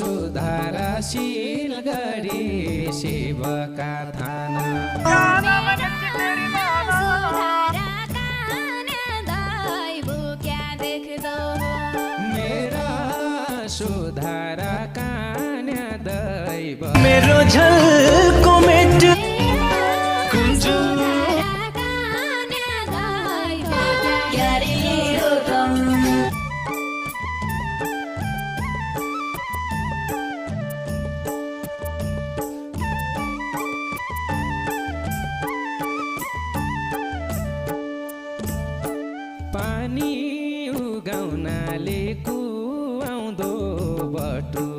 सुधारशील गरी शिवका थाना सुधार कान्या दैव मेरो झलको मेट कुन्जु पानी उगाउनाले कुआउँदो बटु